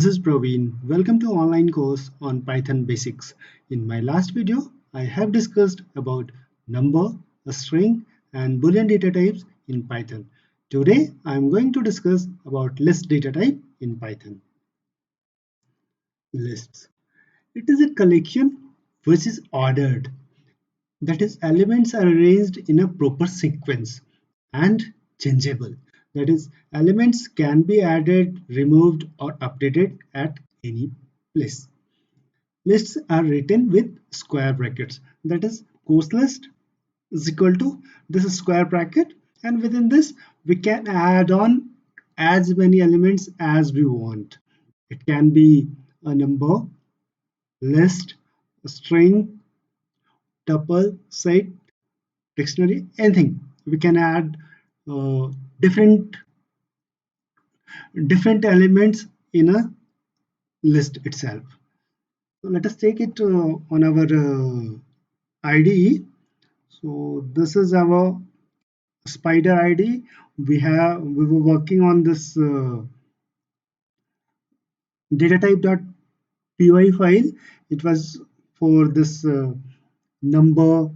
This is Praveen. Welcome to online course on Python basics. In my last video, I have discussed about number, a string, and boolean data types in Python. Today, I am going to discuss about list data type in Python. Lists. It is a collection which is ordered. That is, elements are arranged in a proper sequence and changeable. That is, elements can be added, removed, or updated at any place. Lists are written with square brackets. That is, course list is equal to this square bracket, and within this we can add on as many elements as we want. It can be a number, list, a string, tuple, set, dictionary, anything. We can add uh, different elements in a list itself. So let us take it on our IDE. So this is our spider ID. We were working on this data type.py file. It was for this number,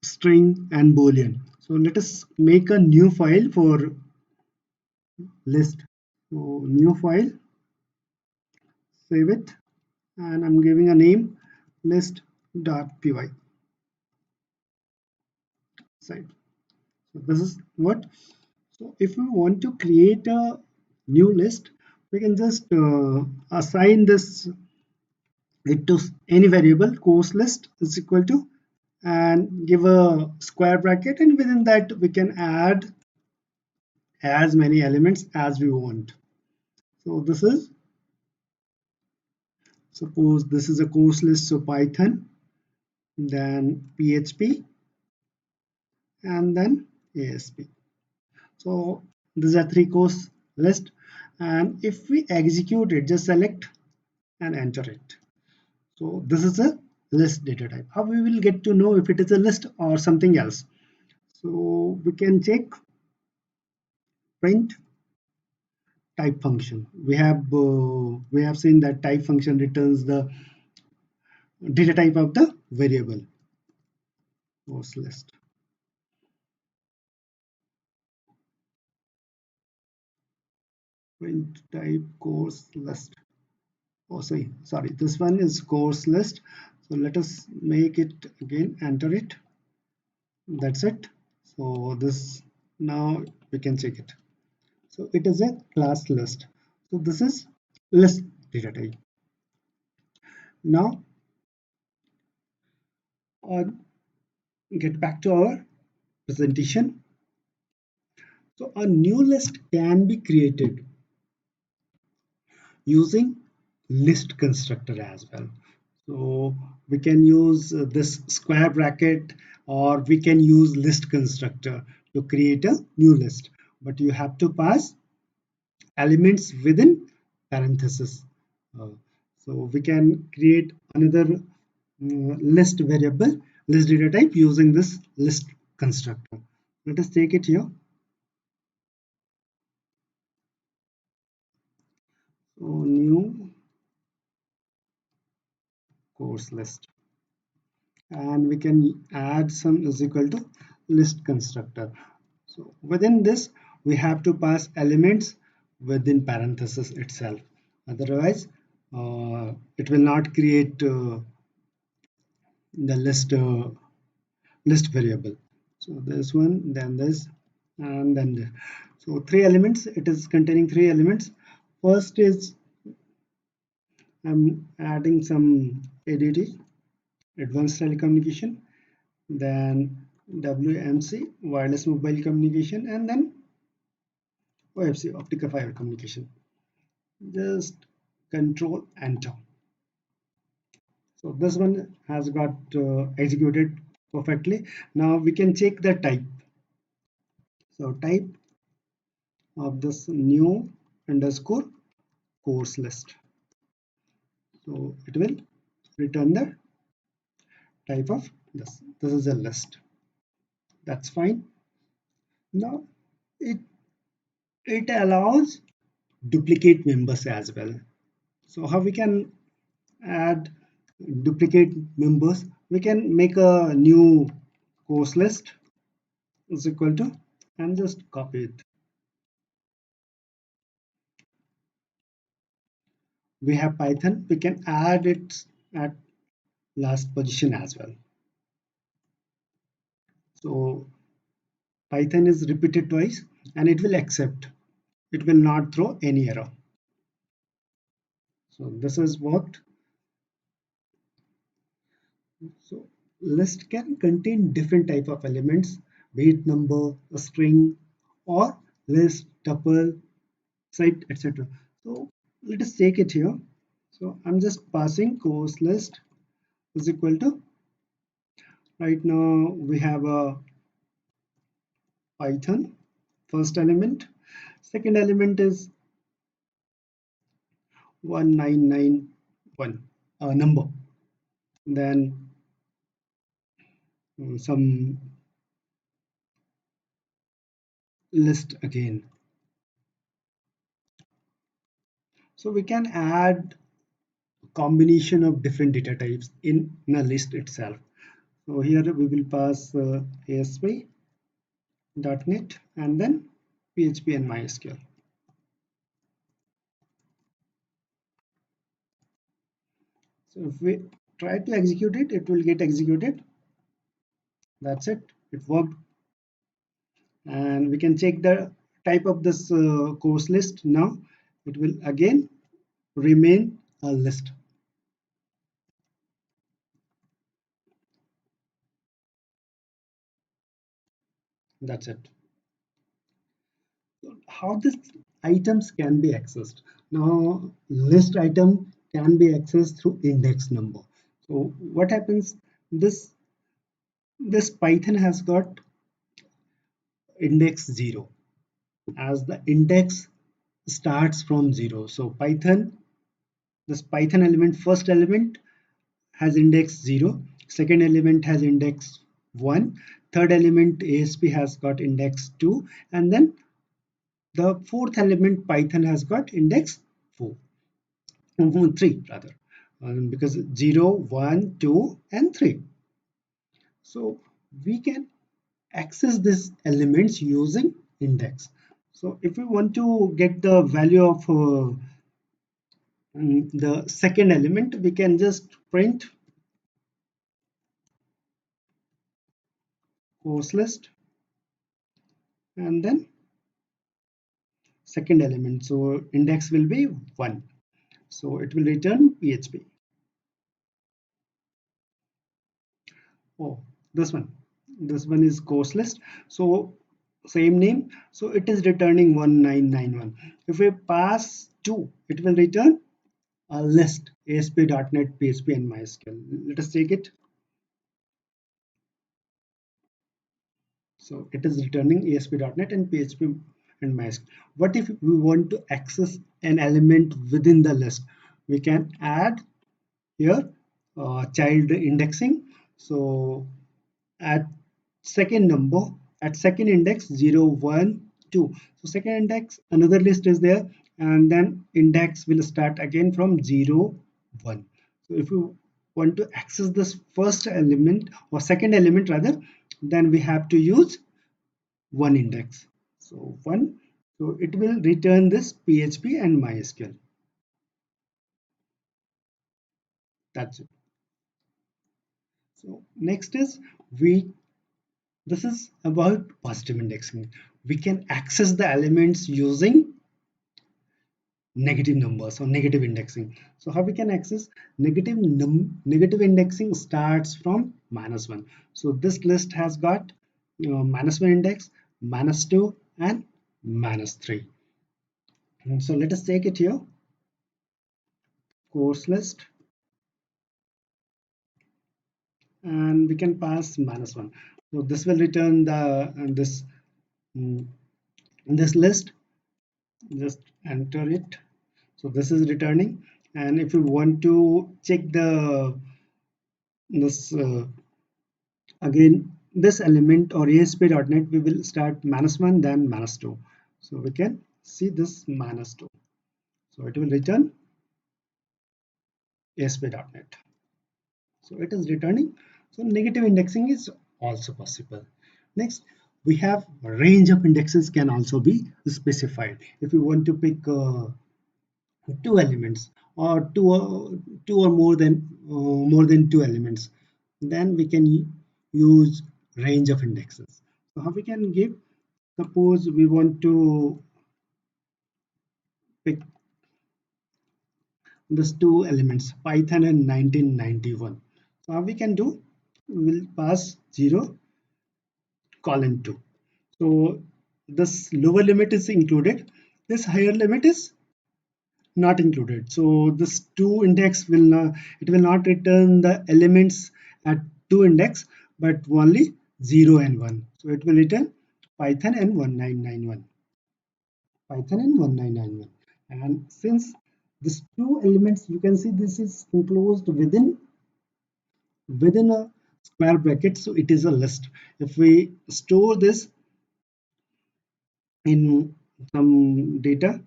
string, and boolean. So let us make a new file for list. So new file, save it, and I'm giving a name list.py site. So this is what. So if we want to create a new list, we can just assign this it to any variable. Course list is equal to, and give a square bracket, and within that we can add as many elements as we want. So this is, suppose this is a course list, so Python, then PHP, and then ASP. So these are three course list, and if we execute it, just select and enter it. So this is a list data type. How we will get to know if it is a list or something else? So we can check print type function. We have seen that type function returns the data type of the variable course list. Print type course list. Oh, sorry, this one is course list. So let us make it again, enter it. That's it. So this, now we can check it. So it is a class list. So this is list data type. Now uh, get back to our presentation. So a new list can be created using list constructor as well. So we can use this square bracket, or we can use list constructor to create a new list, but you have to pass elements within parentheses. Uh, so we can create another list variable, list data type, using this list constructor. Let us take it here. So new course list, and we can add some is equal to list constructor. So within this we have to pass elements within parenthesis itself, otherwise it will not create the list variable. So this one, then this, and then this. So three elements, it is containing three elements. First is I'm adding some ADT, advanced telecommunication, then WMC, wireless mobile communication, and then OFC, optical fiber communication. Just control enter. So this one has got executed perfectly. Now we can check the type. So type of this new underscore course list. So it will return the type of this. This is a list. That's fine. Now it allows duplicate members as well. So how we can add duplicate members? We can make a new course list is equal to and just copy it. We have Python, we can add it at last position as well. So Python is repeated twice and it will accept. It will not throw any error. So this has worked. So list can contain different type of elements, be it number, a string, or list, tuple, site, etc. So let us take it here. So I'm just passing course list is equal to, right now we have a Python first element, second element is 1991 a number, then some list again. So we can add combination of different data types in a list itself. So here we will pass ASP.NET and then PHP and MySQL. So if we try to execute it, it will get executed. That's it. It worked. And we can check the type of this course list now. It will again remain a list. That's it. So how these items can be accessed? Now, list item can be accessed through index number. So what happens? This Python has got index 0 as the index starts from 0. So this Python element, first element has index 0, second element has index 1, third element ASP has got index 2, and then the fourth element Python has got index 4, 3 rather, because 0, 1, 2, and 3. So we can access these elements using index. So if we want to get the value of the second element, we can just print course list and then second element. So index will be 1. So it will return PHP. Oh, this one. This one is course list. So same name. So it is returning 1991. If we pass 2, it will return a list ASP.NET, PHP, and MySQL. Let us take it. So it is returning ASP.NET and PHP and MySQL. What if we want to access an element within the list? We can add here child indexing. So at second number, at second index 0, 1, 2. So second index, another list is there, and then index will start again from 0, 1. So if you want to access this first element or second element rather, then we have to use one index. So 1, so it will return this PHP and MySQL. That's it. So next is this is about positive indexing. We can access the elements using negative numbers or negative indexing. So how we can access negative indexing starts from -1. So this list has got -1 index, -2, and -3. And so let us take it here. Course list, and we can pass -1. So this will return the mm, this list. Just enter it. So this is returning, and if you want to check this again this element or ASP.NET, we will start -1 then -2. So we can see this -2. So it will return ASP.NET. So it is returning. So negative indexing is also possible. Next, we have a range of indexes can also be specified. If you want to pick two elements or two or more than two elements, then we can use range of indexes. So how we can give? Suppose we want to pick these two elements, Python and 1991. So how we can do? We will pass 0 colon 2. So this lower limit is included. This higher limit is not included. So this 2 index will not, it will not return the elements at 2 index, but only 0 and 1. So it will return Python and 1991. Python and 1991. And since these two elements, you can see this is enclosed within a square bracket, so it is a list. If we store this in some data,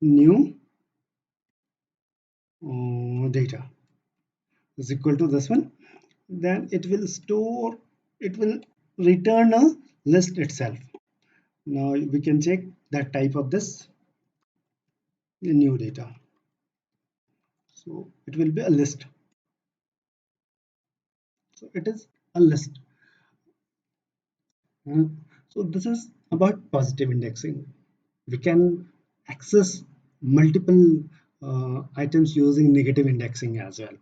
new data is equal to this one, then it will return a list itself. Now we can check the type of this new data. So it will be a list. So it is a list. Uh, so this is about positive indexing. We can access multiple items using negative indexing as well.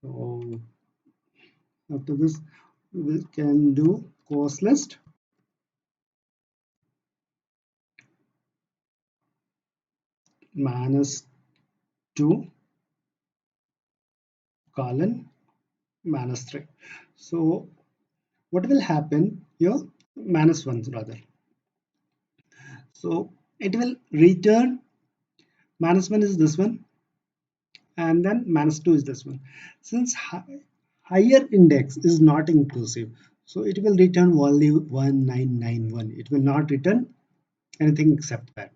So after this, we can do course list minus 2 colon minus 3. So what will happen here? Minus 1 rather. So it will return minus 1 is this one, and then minus 2 is this one. Since higher index is not inclusive, so it will return only 1991. It will not return anything except that.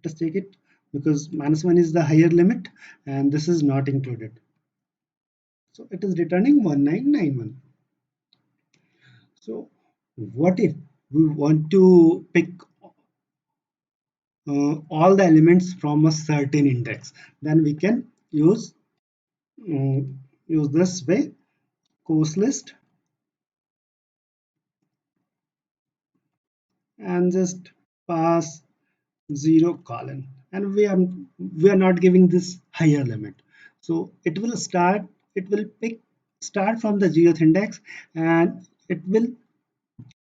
Just take it, because minus 1 is the higher limit and this is not included. So it is returning 1991. So what if we want to pick all the elements from a certain index? Then we can use this way, course list, and just pass 0 colon, and we are not giving this higher limit. So it will pick start from the 0th index, and it will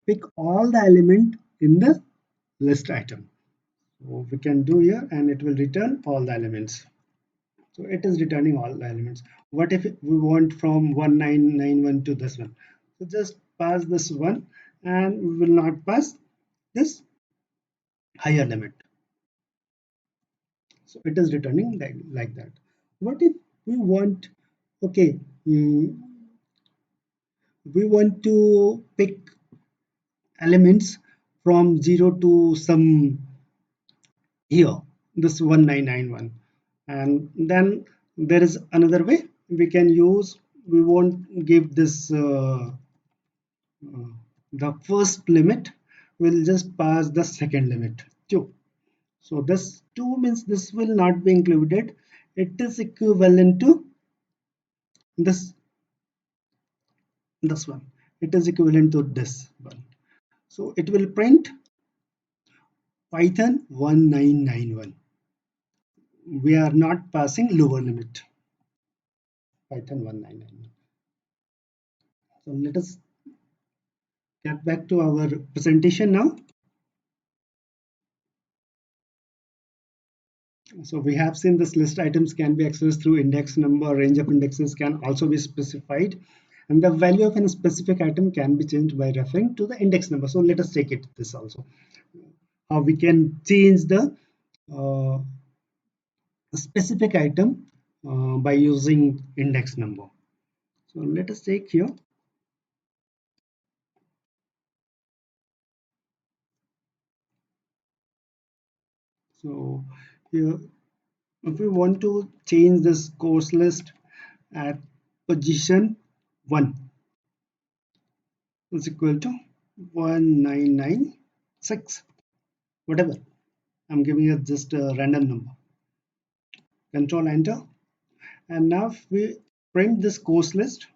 pick all the element in the list item. So we can do here, and it will return all the elements. So it is returning all the elements. What if we want from 1991 to this one? So just pass this one, and we will not pass this higher limit. So it is returning like that. What if we want, okay, we want to pick elements from 0 to some here, this 1991, and then there is another way we can use. We won't give this the first limit, we'll just pass the second limit 2. So this 2 means this will not be included. It is equivalent to this one. It is equivalent to this one. So it will print Python 1991. We are not passing lower limit. Python 1991. So let us get back to our presentation now. So we have seen this list items can be accessed through index number, range of indexes can also be specified, and the value of a specific item can be changed by referring to the index number. So let us take it this also. How we can change the uh, specific item by using index number. So let us take here. So here If we want to change this course list at position 1 is equal to 1996, whatever. I'm giving it just a random number. Control enter. And now if we print this course list,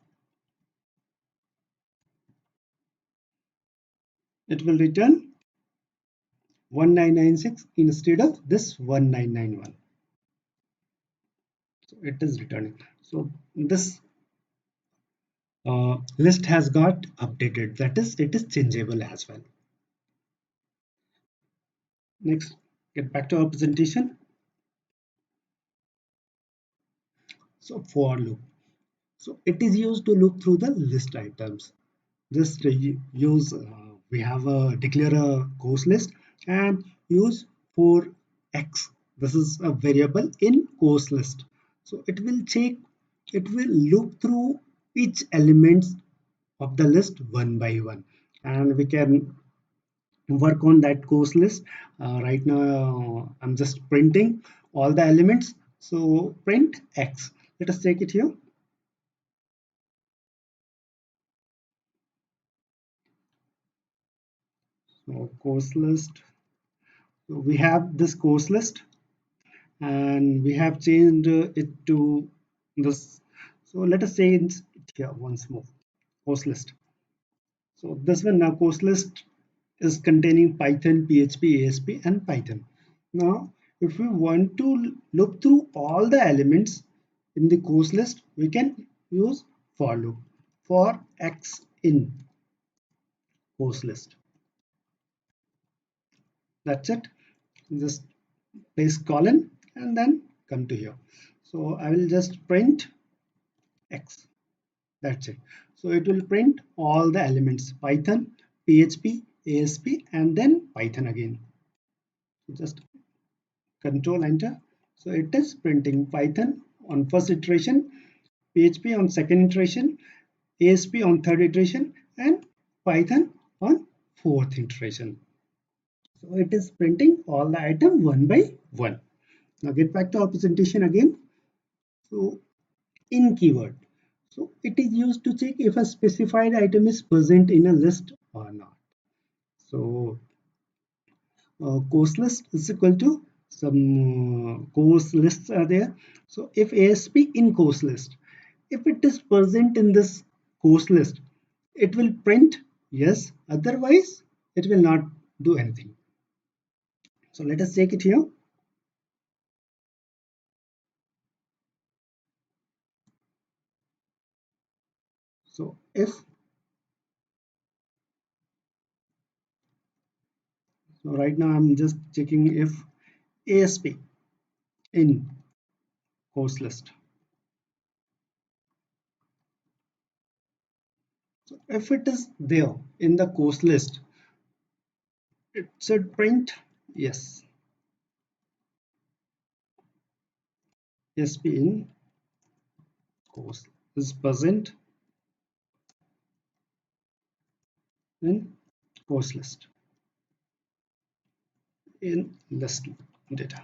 it will return 1996 instead of this 1991. So it is returning. So this list has got updated. That is, it is changeable as well. Next, get back to our presentation. So for loop. So it is used to look through the list items. Just use we have a declare a course list and use for x. This is a variable in course list. So it will look through each elements of the list one by one, and we can work on that course list. Right now I'm just printing all the elements. So print x. Let us take it here. So course list. So we have this course list and we have changed it to this. So let us change it here once more. Course list. So this one now course list is containing Python, PHP, ASP, and Python. Now, if we want to look through all the elements in the course list, we can use for loop for x in course list. That's it. Just place colon and then come to here. So I will just print x. That's it. So it will print all the elements Python, PHP, ASP, and then Python again. Just control enter. So it is printing Python on first iteration, PHP on second iteration, ASP on third iteration, and Python on fourth iteration. So it is printing all the item one by one. Now get back to our presentation again. So in keyword. So it is used to check if a specified item is present in a list or not. So course list is equal to some course lists are there. So if ASP in course list, if it is present in this course list, it will print yes, otherwise it will not do anything. So let us take it here. So if so right now I'm just checking if ASP in course list. So if it is there in the course list, it should print yes. ASP in course is present in course list in list data.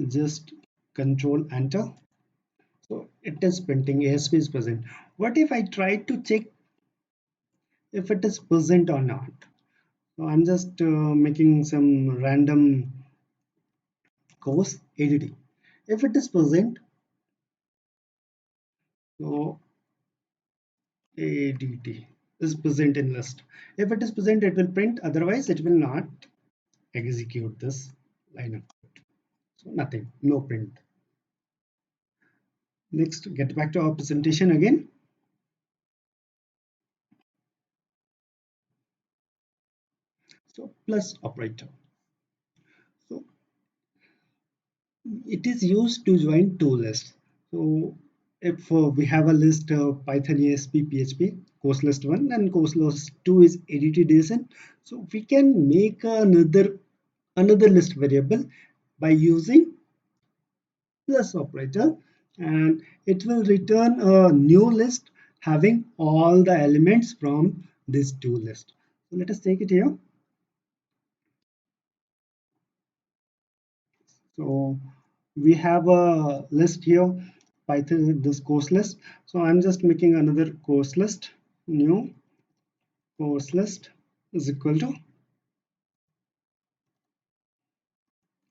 Just control enter. So it is printing ASP is present. What if I try to check if it is present or not? So I'm just making some random course editing. If it is present, so ADT is present in list. If it is present, it will print. Otherwise, it will not execute this line of code. So nothing, no print. Next, get back to our presentation again. So plus operator. So it is used to join two lists. So if we have a list Python ASP PHP course list 1 and course list 2 is ADT so we can make another list variable by using plus operator, and it will return a new list having all the elements from this two list. So let us take it here. So we have a list here, Python, this course list. So I'm just making another course list, new course list is equal to,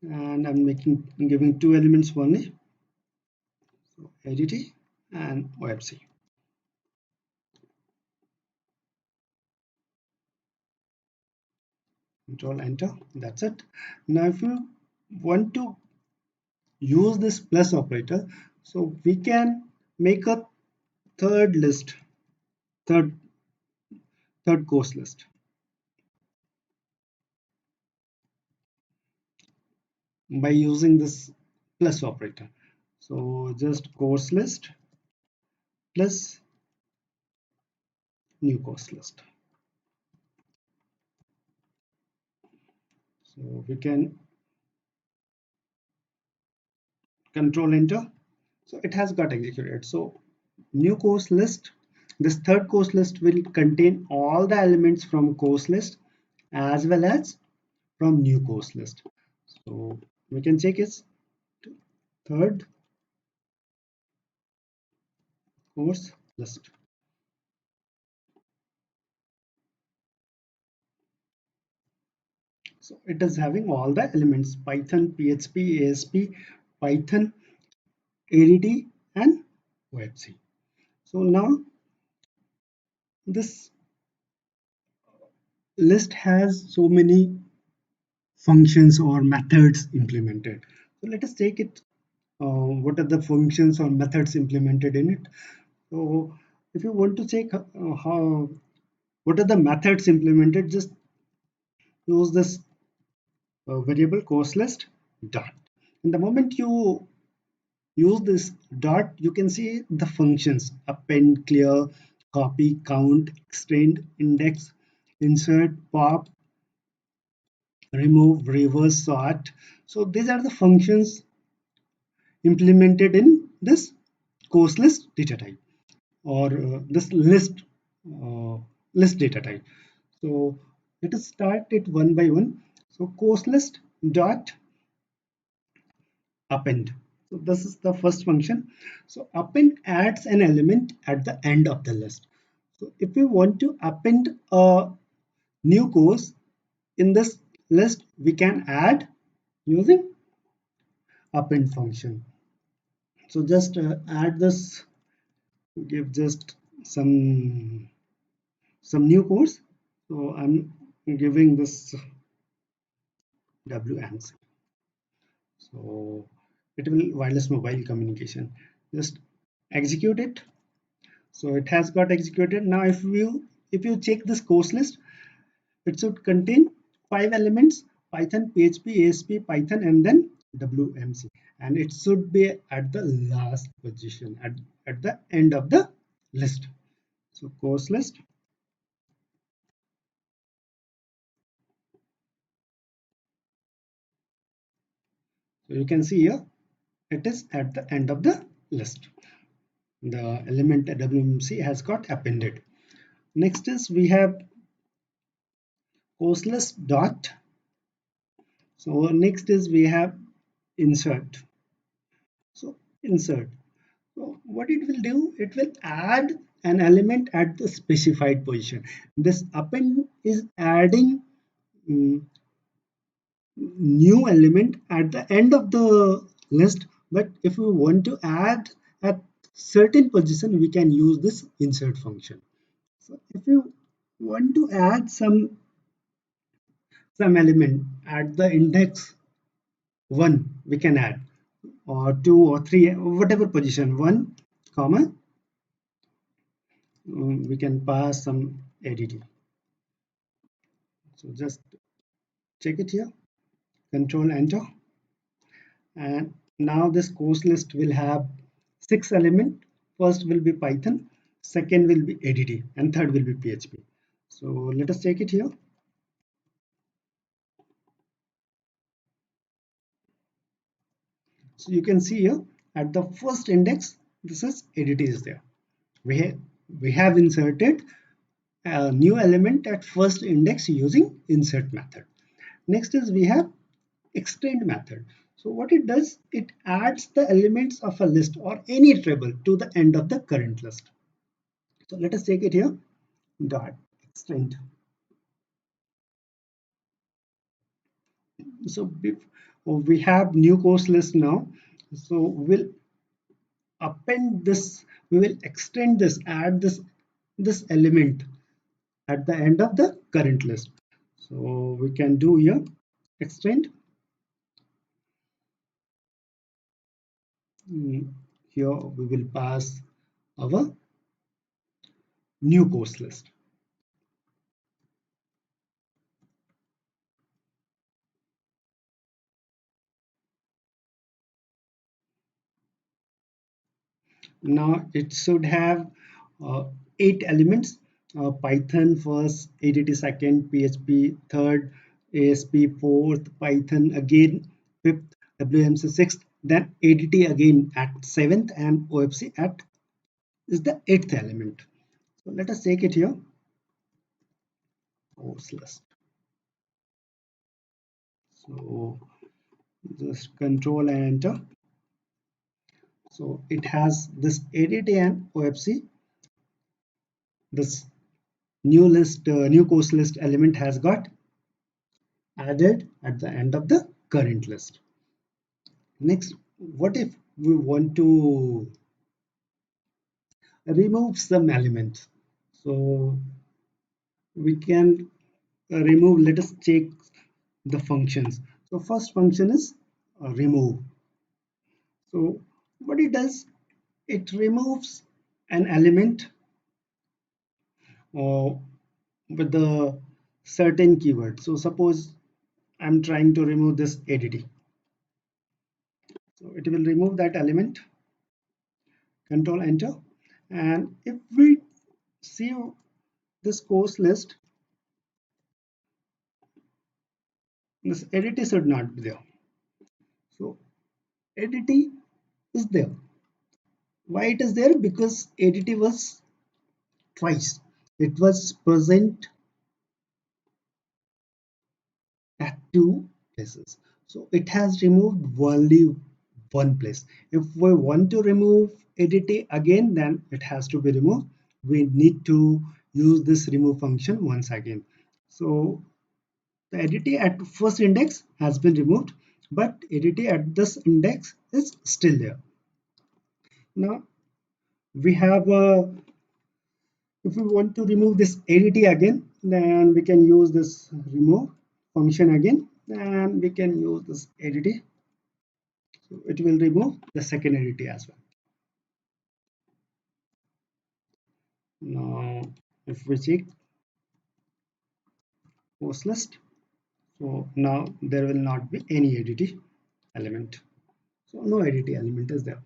and I'm giving two elements only, so ADT and OFC. Control enter, that's it. Now if you want to use this plus operator, so we can make a third list, third third course list by using this plus operator. So just course list plus new course list. So we can control enter. So it has got executed. So new course list, this third course list will contain all the elements from course list as well as from new course list. So we can check its third course list. So it is having all the elements: Python, PHP, ASP, Python, ADT, and OFC. So now this list has so many functions or methods implemented. So let us take it. What are the functions or methods implemented in it? So if you want to check how what are the methods implemented, just use this variable course list dot. And the moment you use this dot, you can see the functions: append, clear, copy, count, extend, index, insert, pop, remove, reverse, sort. So these are the functions implemented in this course list data type, or this uh, list data type. So let us start it one by one. So course list dot append. So this is the first function. So append adds an element at the end of the list. So if we want to append a new course in this list, we can add using append function. So just add this, give just some new course. So I'm giving this WMC. So it will wireless mobile communication. Just execute it. So it has got executed. Now if you check this course list, it should contain 5 elements: Python, PHP, ASP, Python, and then WMC. And it should be at the last position, at the end of the list. So course list. So you can see here it is at the end of the list. The element WMC has got appended. Next is we have course list dot. So next is we have insert. So insert. So what it will do, it will add an element at the specified position. This append is adding mm, new element at the end of the list, but if we want to add at certain position, we can use this insert function. So if you want to add some element at the index 1, we can add, or 2 or 3, whatever position, 1 comma, we can pass some ADT. So just check it here, control enter, and now this course list will have 6 elements. First will be Python, second will be ADT, and third will be PHP. So let us check it here. So you can see here at the first index, this is ADT is there. We have inserted a new element at first index using insert method. Next is we have extend method. So what it does, it adds the elements of a list or any table to the end of the current list. So let us take it here, dot extend. So we have new course list now. So we'll append this, we will extend this, add this element at the end of the current list. So we can do here extend. Here we will pass our new course list. Now it should have 8 elements: Python first, ADT second, PHP third, ASP fourth, Python again fifth, WMC sixth, then ADT again at seventh, and OFC at is the eighth element. So let us take it here, course list. So just control and enter. So it has this ADT and OFC. This new course list element has got added at the end of the current list. Next, what if we want to remove some elements? So we can remove, let us check the functions. So first function is remove. So what it does, it removes an element uh, with the certain keyword. So suppose I'm trying to remove this ADT. So it will remove that element, control enter. And if we see this course list, this ADT should not be there. So ADT is there. Why it is there? Because ADT was twice. It was present at 2 places. So it has removed only one place. If we want to remove ADT again, then it has to be removed. We need to use this remove function once again. So the ADT at first index has been removed, but ADT at this index is still there. Now we have if we want to remove this ADT again, then we can use this remove function again, and we can use this ADT. So it will remove the second ADT as well. Now if we check post list, so now there will not be any ADT element. So no ADT element is there.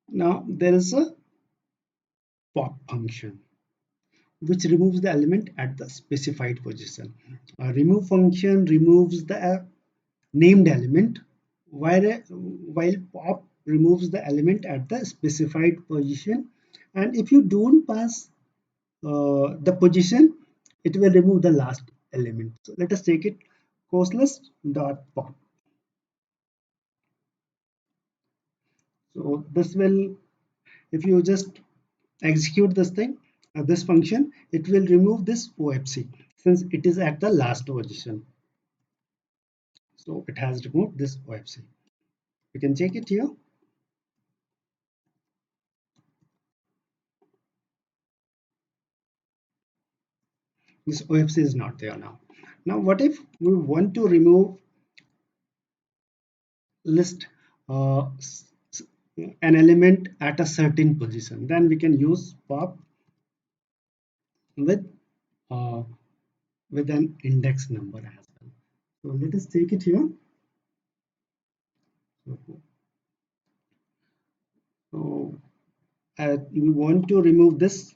Now there is a pop function which removes the element at the specified position. A remove function removes the named element, while pop removes the element at the specified position. And if you don't pass the position, it will remove the last element. So let us take it, course list dot pop. So this will, if you just execute this thing, this function, it will remove this OFC since it is at the last position. So it has removed this OFC. You can check it here. This OFC is not there now. Now what if we want to remove list an element at a certain position? Then we can use pop with uh, with an index number as well. So let us take it here. So we want to remove this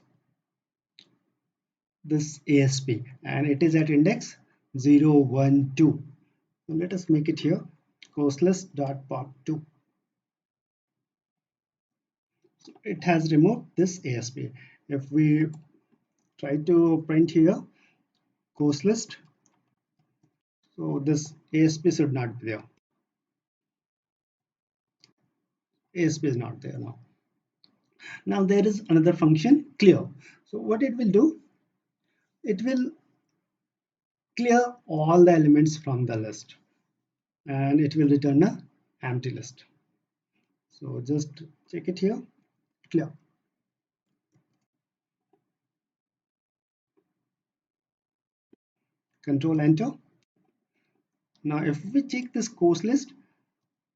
ASP, and it is at index 0, 1, 2. So let us make it here, course list dot pop 2. So it has removed this ASP. If we try to print here course list, So this ASP should not be there. ASP is not there now. Now there is another function clear. So what it will do, it will clear all the elements from the list and it will return a empty list. So just check it here, clear. Control enter. Now if we check this course list,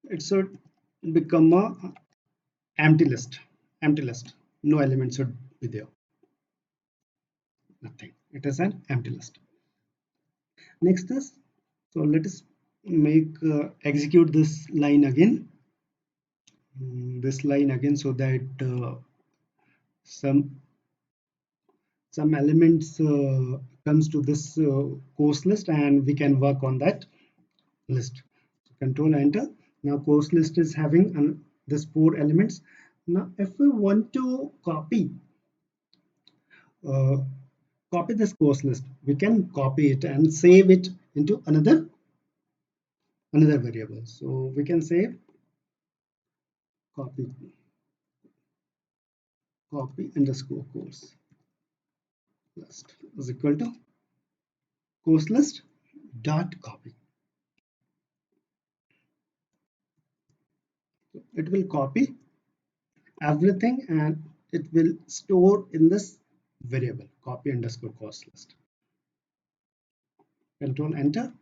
it should become a empty list. Empty list. No element should be there. Nothing. It is an empty list. Next is, so let us make execute this line again. This line again so that some some elements comes to this course list and we can work on that list. So control enter. Now course list is having this 4 elements. Now if we want to uh, copy this course list, we can copy it and save it into another variable. So we can say copy underscore course list is equal to course list dot copy. It will copy everything and it will store in this variable copy underscore course list. Control enter.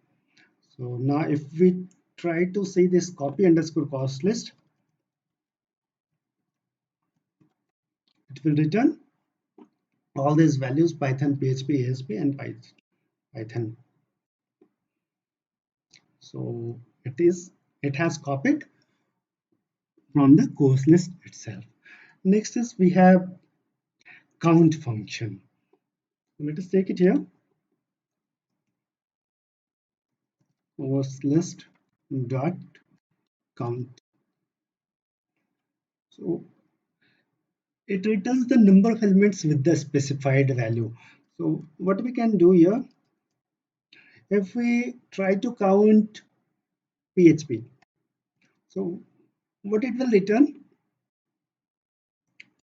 So now if we try to see this copy underscore course list, it will return all these values Python, PHP, ASP and Python. So it has copied from the course list itself. Next is we have count function. Let us take it here. Course list dot count. So it returns the number of elements with the specified value. So what we can do here, if we try to count PHP, so what it will return,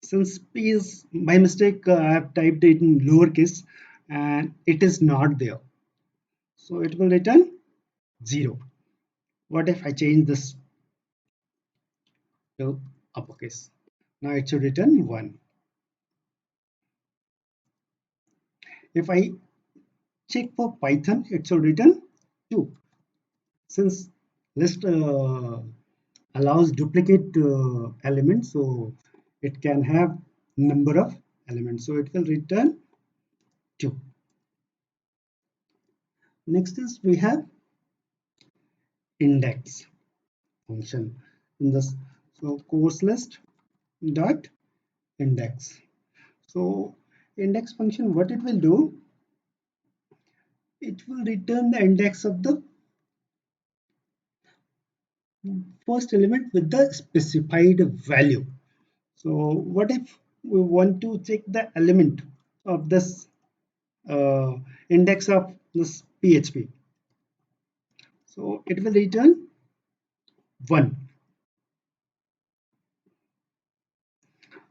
since P is by mistake I have typed it in lowercase and it is not there, so it will return 0. What if I change this to uppercase? Now it should return 1. If I check for Python, it should return 2. Since list allows duplicate elements, so it can have number of elements, so it will return 2. Next is we have index function in this. So course list dot index. So index function, what it will do, it will return the index of the first element with the specified value. So what if we want to check the element of this index of this PHP? So it will return 1.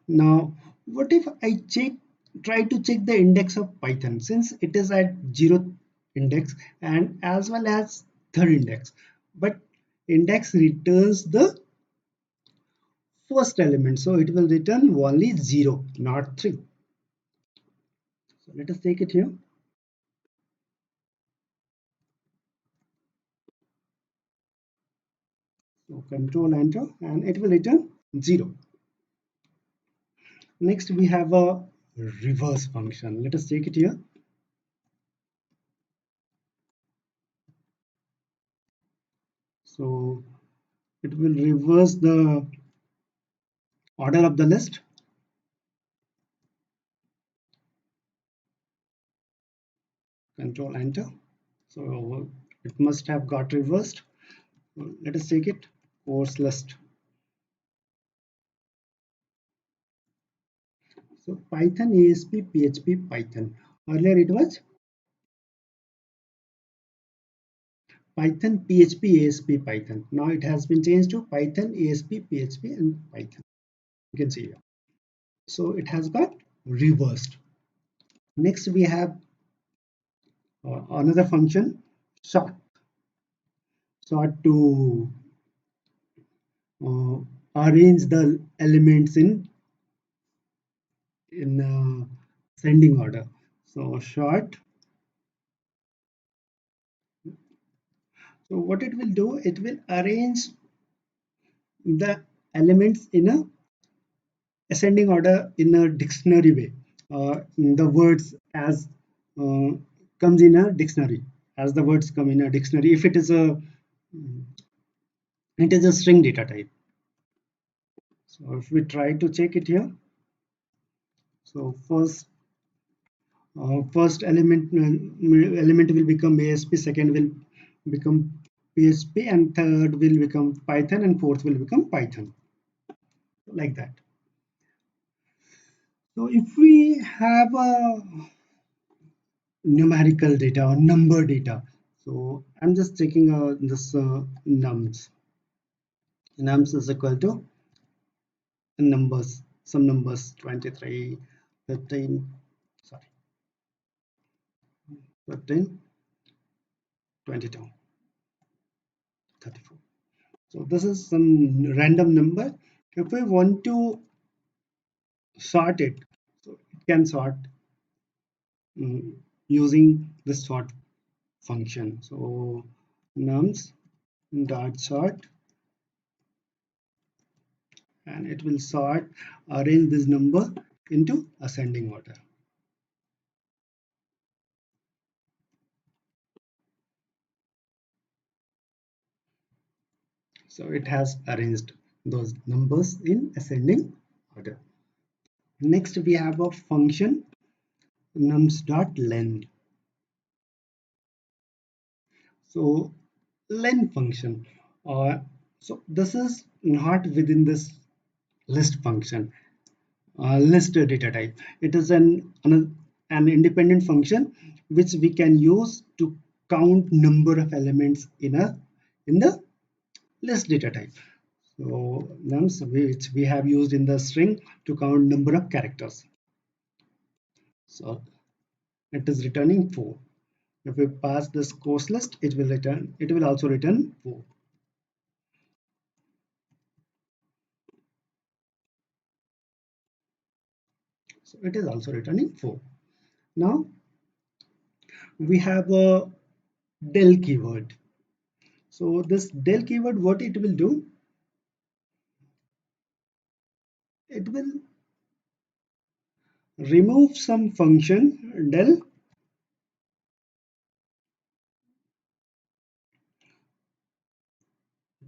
Now what if I try to check the index of Python, since it is at 0th index and as well as 3rd index, but index returns the first element, so it will return only 0, not 3. So let us take it here. So control enter and it will return 0. Next we have a reverse function. Let us take it here. So it will reverse the order of the list. Control enter. So it must have got reversed. Let us take it course list. So Python, ASP, PHP, Python. Earlier it was Python, PHP, ASP, Python. Now it has been changed to Python, ASP, PHP, and Python. You can see here. So it has got reversed. Next, we have another function, sort. Sort to uh, arrange the elements in ascending order. So sort. So what it will do, it will arrange the elements in a ascending order in a dictionary way. The words as uh, comes in a dictionary, as the words come in a dictionary. If it is a string data type. So if we try to check it here, so first element will become ASP, second will become PHP, and third will become Python, and fourth will become Python, like that. So if we have a numerical data or number data, so I'm just checking this nums. Nums is equal to numbers, some numbers 23, 15, sorry, 15, 22, 34. So this is some random number. If we want to sort it, so it can sort using this sort function. So nums dot sort, and it will sort, arrange this number into ascending order. So it has arranged those numbers in ascending order. Next, we have a function nums.len. So len function, so this is not within this list function, list data type. It is an independent function which we can use to count number of elements in the list data type. So nums, which we have used in the string to count number of characters. So it is returning 4. If we pass this course list, it will also return 4. So it is also returning 4. Now we have a del keyword. So this del keyword, what it will do, it will remove some function del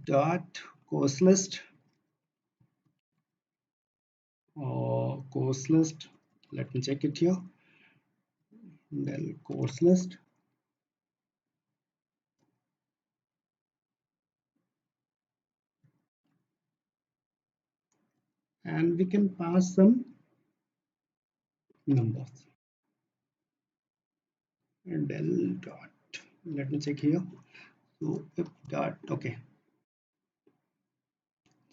dot course list or course list. Let me check it here. Del course list, and we can pass some numbers. Del dot, let me check here. So if dot, okay,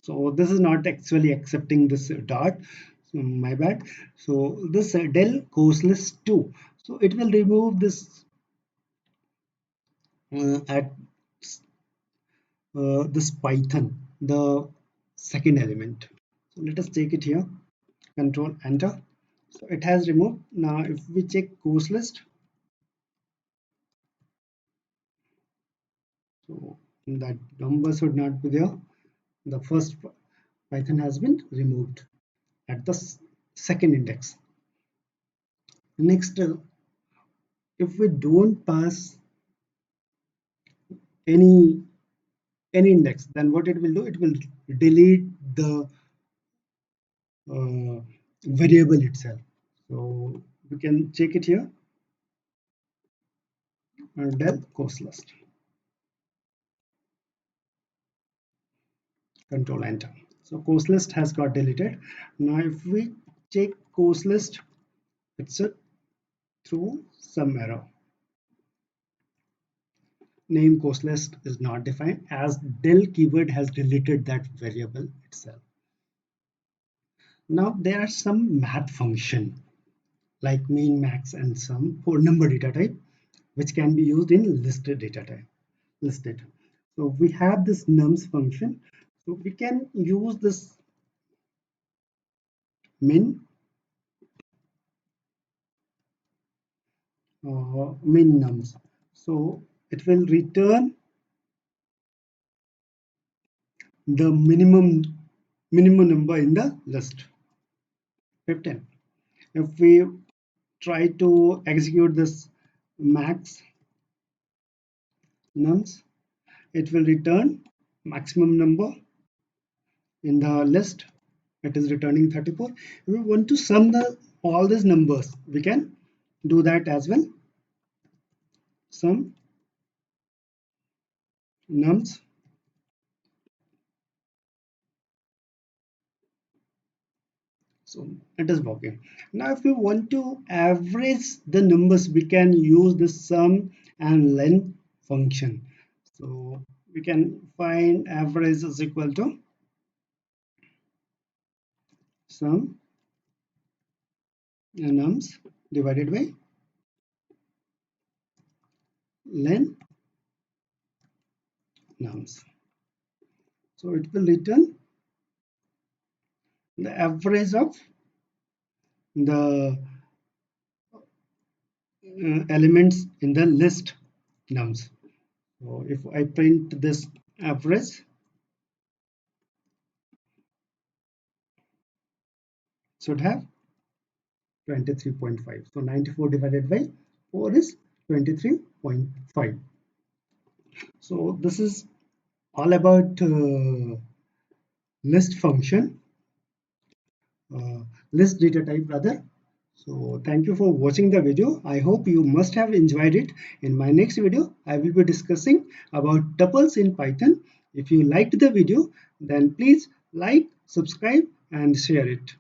so this is not actually accepting this dot, so my bad. So this del course list 2, so it will remove this at this Python, the second element. So let us take it here, control enter. So it has removed. Now if we check course list, so that number should not be there. The first Python has been removed at the second index. Next, if we don't pass any index, then what it will do, it will delete the uh, variable itself. So we can check it here, del course list, control enter. So course list has got deleted. Now if we check course list, it's a through some error. name course list is not defined as del keyword has deleted that variable itself. Now there are some math function like mean, max, and sum for number data type, which can be used in listed data type. Listed. So we have this nums function. So we can use this min min nums. So it will return the minimum number in the list. 15. If we try to execute this max nums, it will return maximum number in the list. It is returning 34. If we want to sum all these numbers, we can do that as well. Sum nums. So it is working. Now if we want to average the numbers, we can use the sum and len function. So we can find average is equal to sum nums divided by len nums. So it will return the average of the elements in the list nums. So if I print this average, should have 23.5. So 94 divided by 4 is 23.5. So this is all about list function, list data type rather. So thank you for watching the video. I hope you must have enjoyed it. In my next video, I will be discussing about tuples in Python. If you liked the video, then please like, subscribe and share it.